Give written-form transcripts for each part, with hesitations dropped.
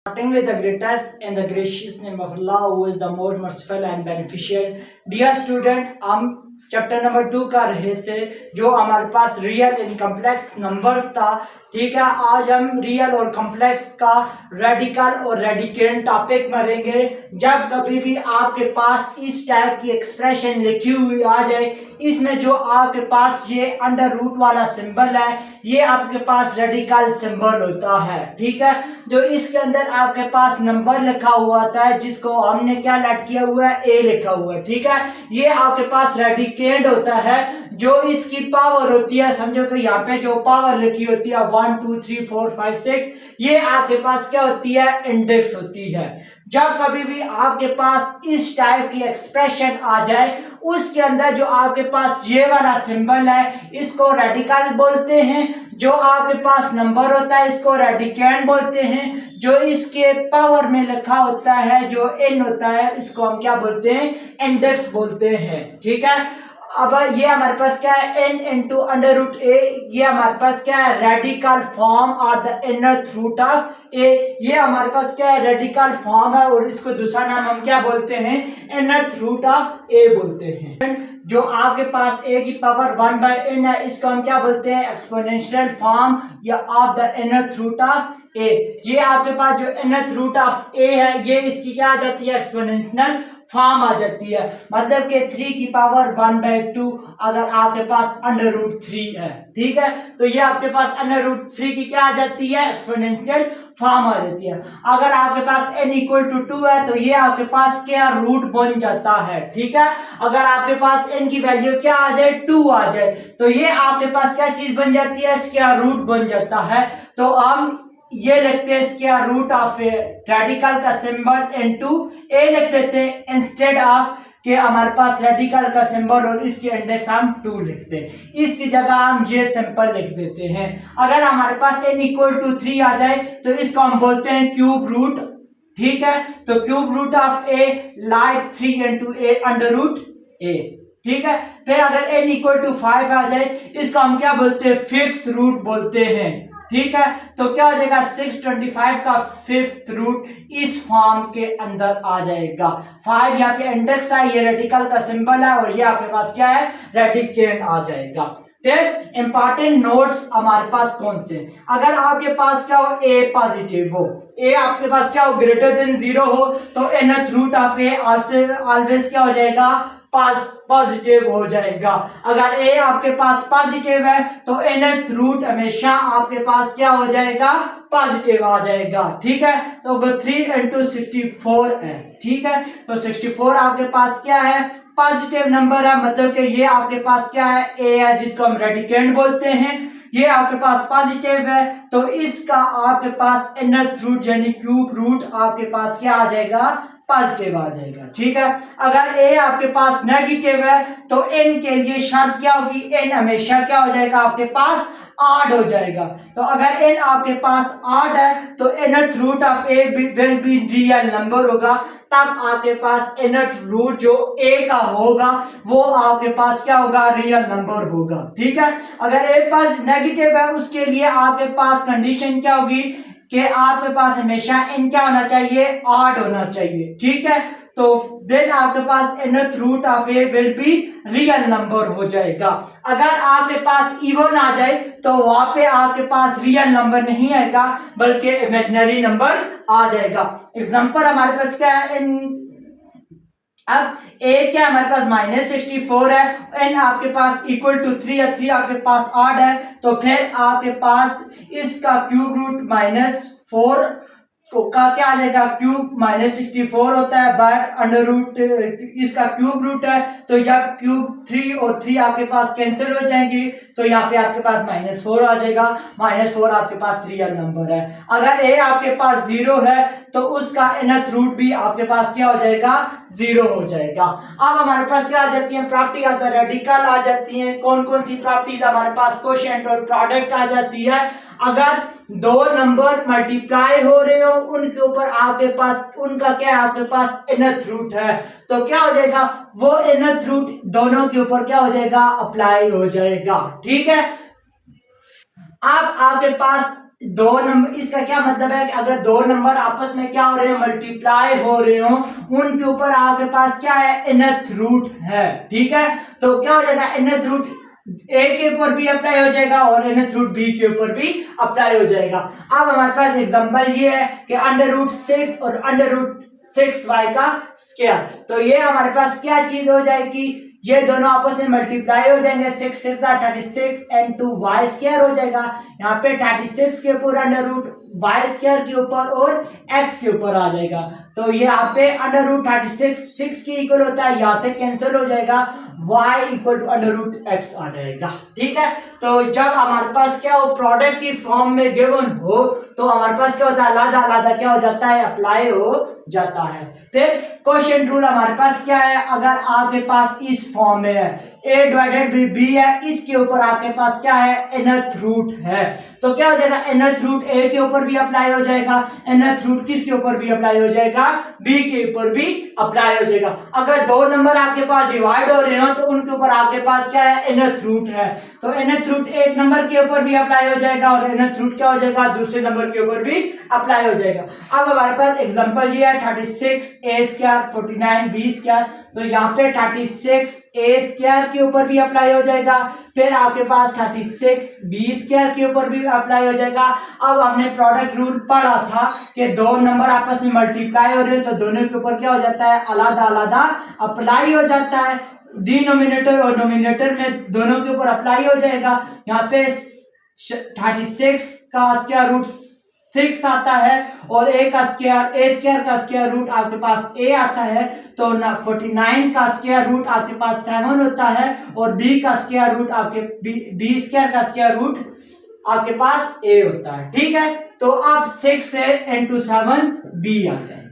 Starting with the greatest and the gracious name of Allah, who is the most merciful and beneficent. Dear student, हम chapter number 2 कर रहे थे जो हमारे पास real and complex number था। ठीक है, आज हम रियल और कम्प्लेक्स का रेडिकल और रेडिकेंड टॉपिक मरेंगे। जब कभी भी आपके पास इस टाइप की एक्सप्रेशन लिखी हुई आ जाए, इसमें जो आपके पास ये अंडर रूट वाला सिंबल है, ये आपके पास रेडिकल सिंबल होता है। ठीक है, जो इसके अंदर आपके पास नंबर लिखा हुआ होता है जिसको हमने क्या लेट किया हुआ है, ए लिखा हुआ है। ठीक है, ये आपके पास रेडिकेंड होता है। जो इसकी पावर होती है, समझो कि यहाँ पे जो पावर लिखी होती है 1 2 3 4 5 6, ये आपके पास क्या होती है, इंडेक्स होती है। जब कभी भी आपके पास इस टाइप की एक्सप्रेशन आ जाए, उसके अंदर जो आपके पास ये वाला सिंबल है, इसको रेडिकल बोलते हैं। जो आपके पास नंबर होता है, इसको रेडिकेंड बोलते हैं। जो इसके पावर में लिखा होता है, जो एन होता है, इसको हम क्या बोलते हैं, इंडेक्स बोलते हैं। ठीक है, अब ये हमारे पास क्या है, n इंटू अंडर रूट ए, ये हमारे पास क्या है, रेडिकल फॉर्म और द इनर रूट ऑफ ए। ये हमारे पास क्या है, रेडिकल फॉर्म है, और इसको दूसरा नाम हम क्या बोलते हैं, इनर रूट ऑफ ए बोलते हैं। जो आपके पास a की पावर 1/n है, इसको हम क्या बोलते हैं, एक्सपोनेंशियल फॉर्म या of the inner root of a। ये आपके पास जो इनर रूट ऑफ a है, ये इसकी क्या आ जाती है, एक्सपोनेंशियल फॉर्म आ जाती है। मतलब कि 3 की पावर 1/2 अगर आपके पास अंडर रूट 3 है। ठीक है, तो ये आपके पास अंडर रूट 3 की क्या आ जाती है, एक्सपोनेंशियल फॉर्म आ जाती है। अगर आपके पास n इक्वल टू 2 है, तो ये आपके पास क्या रूट बन जाता है। ठीक है, अगर आपके पास n की वैल्यू क्या आ जाए, 2 आ जाए, तो ये आपके पास क्या चीज बन जाती है, स्क्वायर रूट बन जाता है। तो हम ये लिखते हैं square root of A, radical का सिंबल इनटू ए लिख देते हैं, इंस्टेड ऑफ कि हमारे पास रेडिकल का सिंबल और इसके इंडेक्स हम 2 लिखते हैं। इसकी जगह हम ये सिंपल लिख देते हैं। अगर हमारे पास n इक्वल टू 3 आ जाए, तो इसको हम बोलते हैं क्यूब रूट। ठीक है, तो cube root of a like 3 into a under root a. ठीक है, फिर अगर n इक्वल टू 5 आ जाए, इसको हम क्या बोलते हैं, फिफ्थ रूट बोलते हैं। ठीक है, तो क्या हो जाएगा, 625 का फिफ्थ रूट इस फॉर्म के अंदर आ जाएगा। 5 यहाँ पे इंडेक्स है, ये रेडिकल का सिंबल है, और ये आपके पास क्या है, रेडिकेंड आ जाएगा। फिर इंपॉर्टेंट नोट्स हमारे पास कौन से, अगर आपके पास क्या हो, ए पॉजिटिव हो, ए आपके पास क्या हो, ग्रेटर देन 0 हो, तो nth root of A always क्या हो जाएगा, पॉजिटिव हो जाएगा। अगर ए आपके पास पॉजिटिव है, तो nth रूट हमेशा आपके पास क्या हो जाएगा, पॉजिटिव आ जाएगा। ठीक है, तो 3 इंटू 64 है। ठीक है, तो 64 आपके पास क्या है, पॉजिटिव नंबर है, मतलब कि ये आपके पास क्या है, ए है, जिसको हम रेडिकेंड बोलते हैं। ये आपके पास पॉजिटिव है, तो इसका आपके पास nth रूट यानी क्यूब रूट आपके पास क्या आ जाएगा, पॉजिटिव आ जाएगा। ठीक है, अगर a आपके पास नेगेटिव है, तो n के लिए शर्त क्या होगी, n हमेशा क्या हो जाएगा, आपके पास 8 हो जाएगा। तो अगर n आपके पास 8 है, तो nth root of a will be real number होगा। तब आपके पास nth रूट जो a का होगा, वो आपके पास क्या होगा, रियल नंबर होगा। ठीक है, अगर a पास नेगेटिव है, उसके लिए आपके पास कंडीशन क्या होगी कि आपके पास हमेशा n क्या होना चाहिए, 8 होना चाहिए। ठीक है, तो देन आपके पास nth root of a will be real number हो जाएगा। अगर आपके पास इवन आ जाए, तो वहां पे आपके पास रियल नंबर नहीं आएगा, बल्कि इमेजिनरी नंबर आ जाएगा। एग्जांपल हमारे पास क्या है, अब a क्या हमारे पास -64 है, n आपके पास इक्वल टू 3 है, 3 आपके पास 8 है, तो फिर आपके पास इसका क्यूब रूट -4 का क्या आ जाएगा, क्यूब -64 होता है बाय अंडर रूट, इसका क्यूब रूट है, तो जब क्यूब 3 और 3 आपके पास कैंसिल हो जाएंगे, तो यहाँ पे आपके पास -4 आ जाएगा। -4 आपके पास रियल नंबर है। अगर a आपके पास 0 है, तो उसका nth रूट भी आपके पास क्या हो जाएगा, 0 हो जाएगा। अब हमारे पास क्या आ जाती है, प्रॉपर्टी आता है, रेडिकल आ जाती है। कौन कौन सी प्रॉपर्टीज हमारे पास, कोशेंट और प्रोडक्ट आ जाती है। अगर दो नंबर मल्टीप्लाई हो रहे हो, उनके ऊपर आपके पास उनका क्या है, आपके पास nth रूट है, तो क्या हो जाएगा, वो nth रूट दोनों के ऊपर क्या हो जाएगा, अप्लाई हो जाएगा। ठीक है, अब आपके पास दो नंबर, इसका क्या मतलब है कि अगर दो नंबर आपस में क्या हो रहे हैं, मल्टीप्लाई हो रहे हो, उनके ऊपर आपके पास क्या है, nth रूट है। ठीक है, तो क्या हो जाएगा, nth रूट ए के ऊपर भी अप्लाई हो जाएगा और nth रूट बी के ऊपर भी अप्लाई हो जाएगा। अब हमारे पास एग्जांपल ये है कि √6 और √6y का स्क्वायर, तो ये हमारे पास क्या चीज हो जाएगी, ये दोनों आपस में मल्टीप्लाई हो जाएंगे, 6 6 36 एंड 2y स्क्वायर हो जाएगा। यहाँ पे 36 के ऊपर √y स्क्वायर के ऊपर और x के ऊपर आ जाएगा, तो ये यहाँ पे √36 6 के इक्वल होता है, यहाँ से कैंसिल हो जाएगा, y इक्वल टू √x आ जाएगा। ठीक है, तो जब हमारे पास क्या हो, प्रोडक्ट की फॉर्म में गिवन हो, तो हमारे पास क्या होता है, अलग अलग क्या हो जाता है, अप्लाई हो जाता है। फिर क्वेश्चन रूल हमारे पास क्या है, अगर आपके पास इस फॉर्म में है a डिवाइडेड बाई b है, इसके ऊपर आपके पास क्या है, nth रूट है, तो क्या हो जाएगा, nth रूट a के ऊपर भी अप्लाई हो जाएगा, nth रूट किसके ऊपर भी अप्लाई हो जाएगा, b के ऊपर भी अप्लाई हो जाएगा। अगर दो नंबर आपके पास डिवाइड हो रहे हो तो उनके ऊपर आपके पास क्या है, nth रूट है, तो nth रूट एक नंबर के ऊपर भी अप्लाई हो जाएगा और nth रूट क्या हो जाएगा, दूसरे नंबर के ऊपर भी अप्लाई हो जाएगा। अब हमारे पास एग्जांपल ये है 36 a स्क्वायर 49 b स्क्वायर, तो यहाँ पे 36 a स्क्वायर के ऊपर भी अप्लाई हो जाएगा, फिर आपके पास 36 b स्क्वायर के ऊपर भी अप्लाई हो जाएगा। अब हमने प्रोडक्ट रूल पढ़ा था कि दो नंबर आपस में मल्टीप्लाई हो रहे हैं तो दोनों के ऊपर क्या हो जाता है, अलग अलग अप्लाई हो जाता है, डिनोमिनेटर और नोमिनेटर में दोनों के ऊपर अप्लाई हो जाएगा। यहाँ पे 36 का स्क्वायर रूट 6 आता है और a का स्क्वायर का स्क्वायर रूट आपके पास a आता है, तो 49 का स्क्वायर रूट आपके पास 7 होता है और b का स्क्वायर रूट आपके b स्क्वायर का स्क्वायर रूट आपके पास a होता है। ठीक है, तो अब 6 से into 7 b आ जाएगा।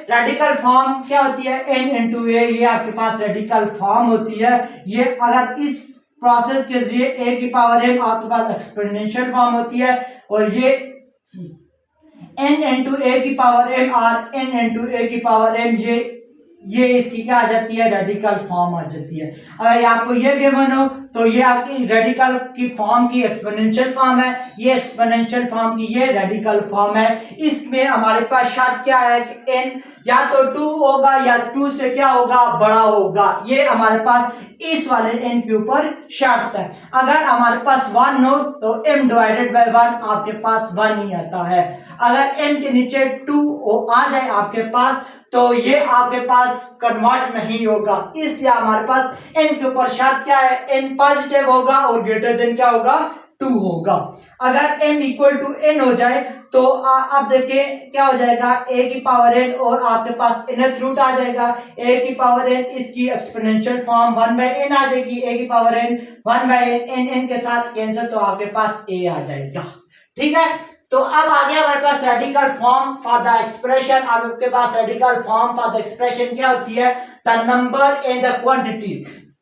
रेडिकल फॉर्म क्या होती है, n into a, ये आपके पास रेडिकल फॉर्म होती है। ये अगर इस प्रोसेस के जरिए a की पावर m आपके पास एक्सपोनेंशियल फॉर्म होती है और ये n into a की पावर m और n into a की पावर m, ये इसकी क्या आ जाती है, रेडिकल फॉर्म आ जाती है। अगर आपको ये गिवन हो तो ये आपकी रेडिकल की फॉर्म की एक्सपोनेंशियल फॉर्म है, ये एक्सपोनेंशियल फॉर्म की ये रेडिकल फॉर्म है। इसमें हमारे पास शर्त क्या है कि n या तो 2 होगा या 2 से क्या होगा, बड़ा होगा, ये हमारे पास इस वाले n के ऊपर शर्त है। अगर हमारे पास 1 हो तो m डिवाइडेड बाय 1 आपके पास 1 ही आता है। अगर m के नीचे 2 आ जाए आपके पास तो ये आपके पास कन्वर्ट नहीं होगा, इसलिए हमारे पास n के ऊपर शर्त क्या है, n पॉजिटिव होगा और ग्रेटर देन क्या होगा, 2 होगा। अगर m इक्वल टू n हो जाए तो अब देखिए क्या हो जाएगा, a की पावर n और आपके पास nth रूट आ जाएगा, a की पावर n इसकी एक्सपोनेंशियल फॉर्म 1/n आ जाएगी, a की पावर n 1/n, n के साथ कैंसिल, तो आपके पास a आ जाएगा। ठीक है, तो अब आ गया हमारे पास radical form for the expression. अब आपके पास radical form for the expression क्या होती है, the number and the quantity,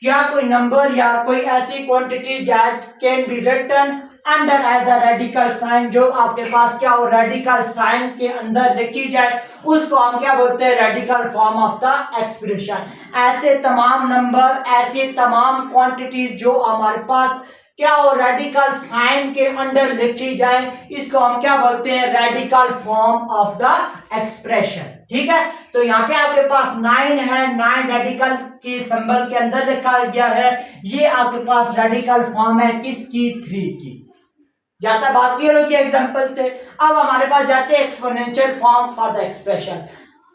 क्या कोई नंबर या कोई ऐसी quantity that can be written under at the radical sign, जो आपके पास क्या हो, रेडिकल साइन के अंदर लिखी जाए, उसको हम क्या बोलते हैं, radical form of the expression. ऐसे तमाम नंबर, ऐसी तमाम क्वांटिटीज जो हमारे पास क्या हो, रेडिकल साइन के अंडर लिखी जाए, इसको हम क्या बोलते हैं, radical form of the expression. ठीक है, तो यहाँ पे आपके पास 9 है, 9 रेडिकल की सिंबल के अंदर लिखा गया है, ये आपके पास रेडिकल फॉर्म है किसकी, 3 की। जाता बात क्लियर होगी एग्जांपल से। अब हमारे पास जाते हैं exponential form for the expression.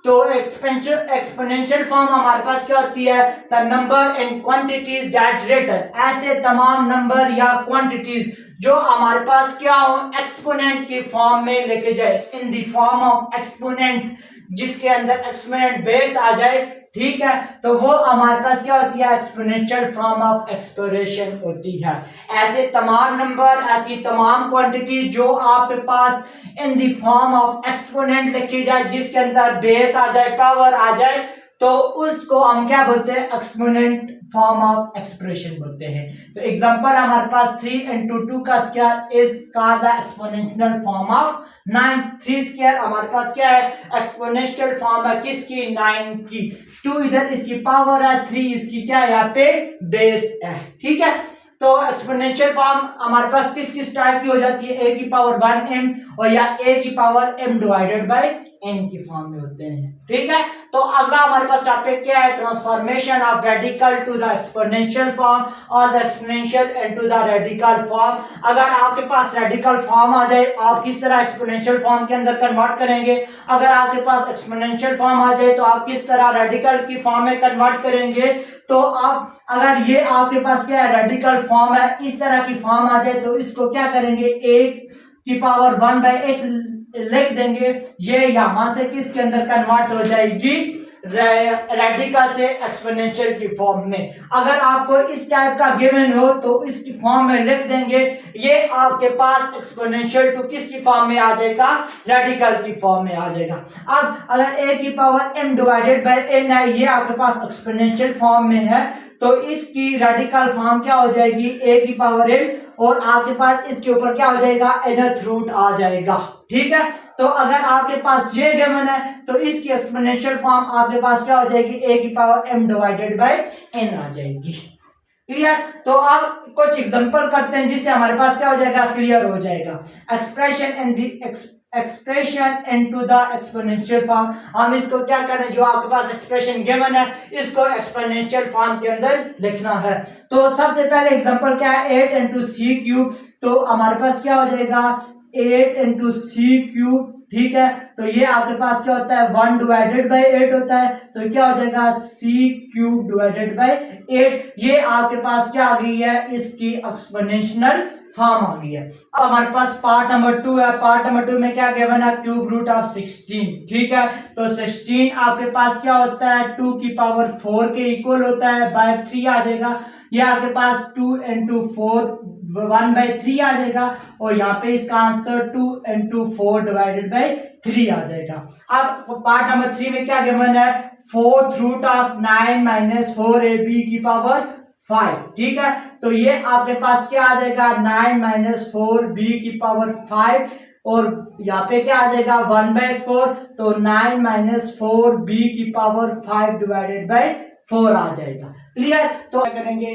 तो एक्सपोनेंशियल फॉर्म हमारे पास क्या होती है, the number and quantities that written, ऐसे तमाम नंबर या क्वांटिटीज जो हमारे पास क्या हो, एक्सपोनेंट की फॉर्म में लेके जाए, इन द फॉर्म ऑफ एक्सपोनेंट, जिसके अंदर एक्सपोनेंट बेस आ जाए। ठीक है, तो वो हमारे पास क्या होती है, एक्सपोनेंशियल फॉर्म ऑफ एक्सप्रेशन होती है। ऐसे तमाम नंबर, ऐसी तमाम क्वांटिटी जो आपके पास in the form of exponent लिखी जाए, जिसके अंदर बेस आ जाए, पावर आ जाए, तो उसको हम क्या बोलते हैं, एक्सपोनेंट फॉर्म ऑफ एक्सप्रेशन बोलते हैं। तो एग्जांपल हमारे पास 3 into 2 का square is called the exponential form of 9। 3 square हमारे पास क्या है, एक्सपोनेंशियल फॉर्म है किसकी, 9 की। 2 इधर इसकी पावर है, 3 इसकी क्या है, यहाँ पे बेस है। ठीक है, तो एक्सपोनेंशियल फॉर्म हमारे पास किस किस टाइप की हो जाती है, a की पावर 1m और या a की power m divided by n की फॉर्म में होते हैं। ठीक है, तो अगला हमारे पास टॉपिक क्या है, transformation of radical to the exponential form और the exponential into the radical form. अगर आपके पास रेडिकल फॉर्म आ जाए आप किस तरह एक्सपोनेंशियल फॉर्म के अंदर कन्वर्ट करेंगे, अगर आपके पास एक्सपोनेंशियल फॉर्म आ जाए तो आप किस तरह रेडिकल की फॉर्म में कन्वर्ट करेंगे। तो आप अगर ये आपके पास क्या है रेडिकल फॉर्म है, इस तरह की फॉर्म आ जाए तो इसको क्या करेंगे, एक की पावर 1/1 लिख देंगे, ये यहां से किसके अंदर कन्वर्ट हो जाएगी, रेडिकल से एक्सपोनेंशियल की फॉर्म में। अगर आपको इस टाइप का गिवन हो तो इसकी फॉर्म में लिख देंगे, ये आपके पास एक्सपोनेंशियल टू किसकी फॉर्म में आ जाएगा, रेडिकल की फॉर्म में आ जाएगा। अब अगर a की power m divided by n है, ये आपके पास एक्सपोनेंशियल फॉर्म में है, तो इसकी रेडिकल फॉर्म क्या हो जाएगी, a की पावर m और आपके पास इसके ऊपर क्या हो जाएगा, nth रूट आ जाएगा। ठीक है, तो अगर आपके पास ये गिवन है तो इसकी एक्सपोनेंशियल फॉर्म आपके पास क्या हो जाएगी, a की power m divided by n आ जाएगी। क्लियर, तो अब कुछ एग्जांपल करते हैं जिससे हमारे पास क्या हो जाएगा, क्लियर हो जाएगा। Expression into the exponential form, हम इसको क्या करें, जो आपके पास एक्सप्रेशन गिवन है इसको एक्सपोनेंशियल फॉर्म के अंदर लिखना है। तो सबसे पहले एग्जांपल क्या है, 8 इंटू सी क्यूब, तो हमारे पास क्या हो जाएगा 8 इंटू सी क्यूब। ठीक है, तो ये आपके पास क्या होता है 1 डिवाइडेड बाय 8 होता है, तो क्या हो जाएगा c क्यूब डिवाइडेड बाय 8। ये आपके पास क्या आ गई है, इसकी एक्सपोनेंशियल फॉर्म आ गई है। अब हमारे पास पार्ट नंबर 2 है, पार्ट नंबर 2 में क्या गिवन है, क्यूब रूट ऑफ 16। ठीक है, तो 16 आपके पास क्या होता है 2 की पावर 4 के इक्वल होता है, बाय 3 आ जाएगा। ये आपके पास 2 इंटू 4 1/3 आ जाएगा और यहाँ पे इसका आंसर 2 इंटू 4 डिवाइडेड बाय 3 आ जाएगा। अब पार्ट नंबर 3 में क्या गिवन है, 4th root of 9 minus 4ab की पावर 5। ठीक है, तो ये आपके पास क्या आ जाएगा 9 माइनस 4b की पावर 5 और यहाँ पे क्या आ जाएगा 1/4, तो 9 माइनस 4b की पावर 5 डिवाइडेड बाय 4 आ जाएगा। क्लियर, तो क्या करेंगे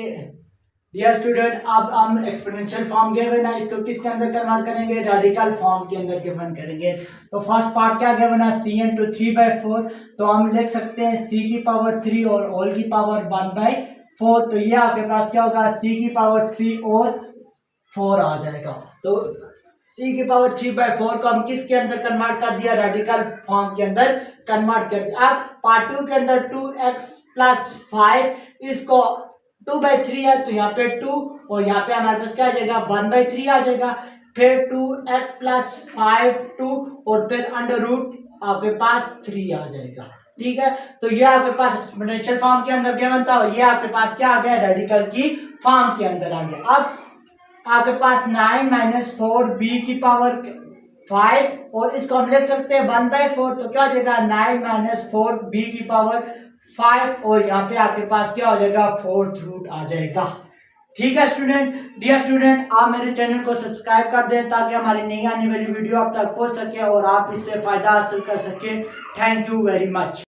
डियर स्टूडेंट, अब हम एक्सपोनेंशियल फॉर्म गिवन है इसको किसके अंदर कन्वर्ट करेंगे, रेडिकल फॉर्म के अंदर गिवन करेंगे। तो फर्स्ट पार्ट क्या गिवन है, c इंटू 3/4, तो हम लिख सकते हैं c की पावर 3 और होल की पावर 1/4, तो ये आपके पास क्या होगा c की पावर 3 और 4 आ जाएगा। तो c की पावर 3/4 को हम किसके अंदर कन्वर्ट कर दिया, रेडिकल फॉर्म के अंदर कन्वर्ट कर दिया। अब पार्ट 2 के अंदर 2x प्लस 5, इसको 2/3 है तो यहाँ पे 2 और यहाँ पे हमारे पास क्या आ जाएगा 1/3 आ जाएगा, फिर 2x प्लस 5 2 और फिर अंडर रूट आपके पास 3 आ जाएगा। ठीक है, तो ये आपके पास एक्सपोनेंशियल फॉर्म के अंदर गिवन था और ये आपके पास क्या आ गया, रेडिकल की फॉर्म के अंदर आ गया। अब आपके पास 9 माइनस 4b की पावर 5 और इसको हम लिख सकते हैं 1/4, तो क्या हो जाएगा 9 माइनस 4b की पावर 5 और यहाँ पे आपके पास क्या हो जाएगा 4th रूट आ जाएगा। ठीक है स्टूडेंट, डियर स्टूडेंट, आप मेरे चैनल को सब्सक्राइब कर दें ताकि हमारी नई आने वाली वीडियो आप तक पहुंच सके और आप इससे फायदा हासिल कर सकें। Thank you very much.